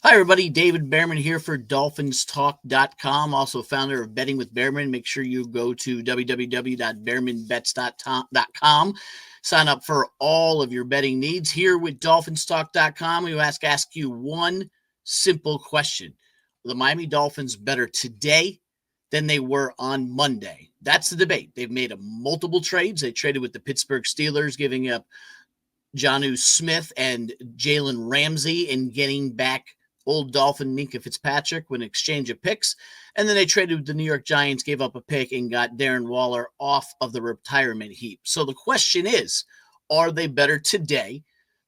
Hi, everybody. David Bearman here for DolphinsTalk.com, also founder of Betting with Bearman. Make sure you go to www.bearmanbets.com. Sign up for all of your betting needs. Here with DolphinsTalk.com, we ask you one simple question. Are the Miami Dolphins better today than they were on Monday? That's the debate. They've made multiple trades. They traded with the Pittsburgh Steelers, giving up Jonnu Smith and Jalen Ramsey and getting back old Dolphin Minkah Fitzpatrick with an exchange of picks. And then they traded with the New York Giants, gave up a pick, and got Darren Waller off of the retirement heap. So the question is, are they better today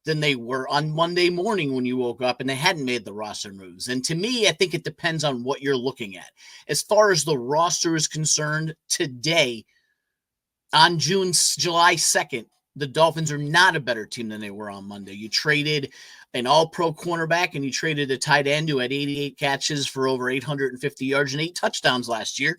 than they were on Monday morning when you woke up and they hadn't made the roster moves? And to me, I think it depends on what you're looking at. As far as the roster is concerned, today, on July 2nd, the Dolphins are not a better team than they were on Monday. You traded an all-pro cornerback and you traded a tight end who had 88 catches for over 850 yards and 8 touchdowns last year.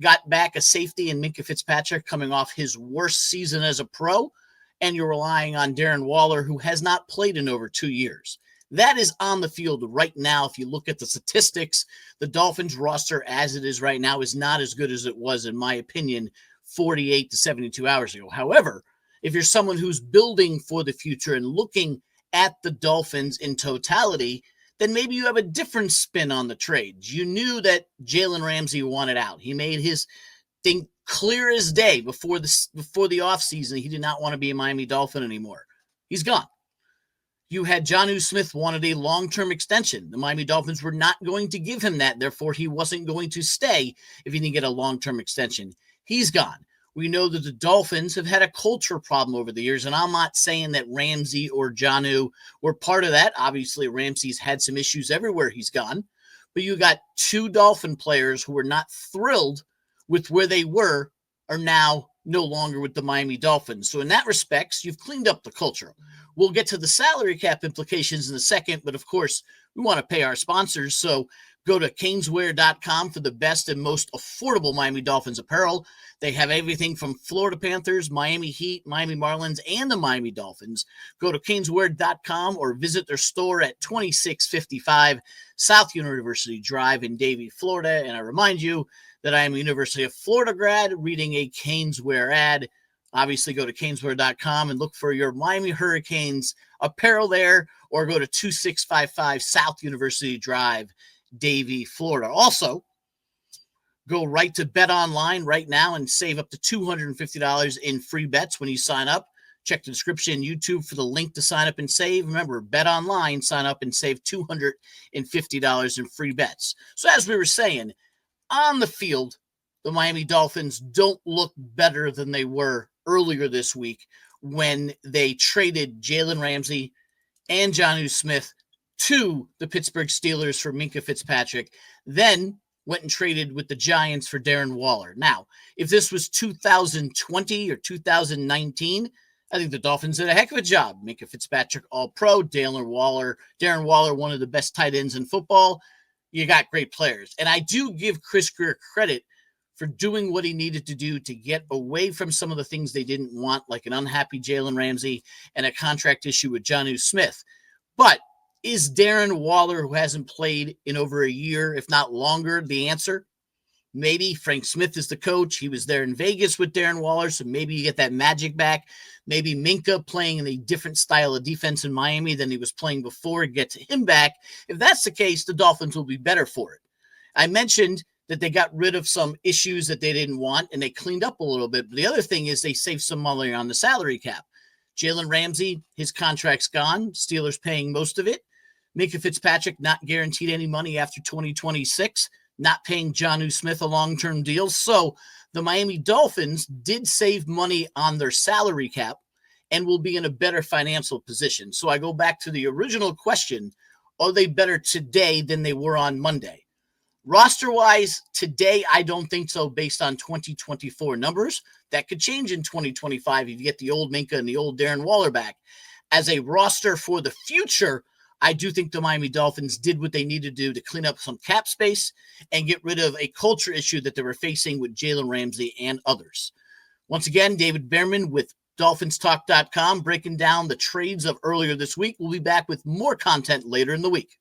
Got back a safety in Minkah Fitzpatrick coming off his worst season as a pro, and you're relying on Darren Waller, who has not played in over 2 years. That is on the field right now. If you look at the statistics, the Dolphins roster as it is right now is not as good as it was, in my opinion, 48 to 72 hours ago. However, if you're someone who's building for the future and looking at the Dolphins in totality, then maybe you have a different spin on the trades. You knew that Jalen Ramsey wanted out. He made his thing clear as day before the offseason. He did not want to be a Miami Dolphin anymore. He's gone. You had Jonnu Smith wanted a long-term extension. The Miami Dolphins were not going to give him that. Therefore, he wasn't going to stay if he didn't get a long-term extension. He's gone. We know that the Dolphins have had a culture problem over the years, and I'm not saying that Ramsey or Jonnu were part of that. Obviously, Ramsey's had some issues everywhere he's gone, but you got 2 Dolphin players who were not thrilled with where they were are now no longer with the Miami Dolphins. So in that respects, you've cleaned up the culture. We'll get to the salary cap implications in a second, but of course, we want to pay our sponsors, so go to caneswear.com for the best and most affordable Miami Dolphins apparel. They have everything from Florida Panthers, Miami Heat, Miami Marlins, and the Miami Dolphins. Go to caneswear.com or visit their store at 2655 South University Drive in Davie, Florida. And I remind you that I am a University of Florida grad reading a Caneswear ad. Obviously, go to caneswear.com and look for your Miami Hurricanes apparel there, or go to 2655 South University Drive, Davie, Florida. Also, go right to Bet Online right now and save up to $250 in free bets when you sign up. Check the description YouTube for the link to sign up and save. Remember, Bet Online, sign up and save $250 in free bets. So as we were saying, on the field, the Miami Dolphins don't look better than they were earlier this week when they traded Jalen Ramsey and Jonnu Smith to the Pittsburgh Steelers for Minkah Fitzpatrick, then went and traded with the Giants for Darren Waller. Now, if this was 2020 or 2019, I think the Dolphins did a heck of a job. Minkah Fitzpatrick, all-pro, Darren Waller, one of the best tight ends in football. You got great players. And I do give Chris Grier credit for doing what he needed to do to get away from some of the things they didn't want, like an unhappy Jalen Ramsey and a contract issue with Jonnu Smith. But is Darren Waller, who hasn't played in over a year, if not longer, the answer? Maybe. Frank Smith is the coach. He was there in Vegas with Darren Waller, so maybe you get that magic back. Maybe Minkah playing in a different style of defense in Miami than he was playing before, get to him back. If that's the case, the Dolphins will be better for it. I mentioned that they got rid of some issues that they didn't want, and they cleaned up a little bit. But the other thing is they saved some money on the salary cap. Jalen Ramsey, his contract's gone. Steelers paying most of it. Minkah Fitzpatrick not guaranteed any money after 2026, not paying Jonnu Smith a long-term deal. So the Miami Dolphins did save money on their salary cap and will be in a better financial position. So I go back to the original question, are they better today than they were on Monday? Roster-wise, today, I don't think so based on 2024 numbers. That could change in 2025 if you get the old Minkah and the old Darren Waller back. As a roster for the future, I do think the Miami Dolphins did what they needed to do to clean up some cap space and get rid of a culture issue that they were facing with Jalen Ramsey and others. Once again, David Bearman with DolphinsTalk.com breaking down the trades of earlier this week. We'll be back with more content later in the week.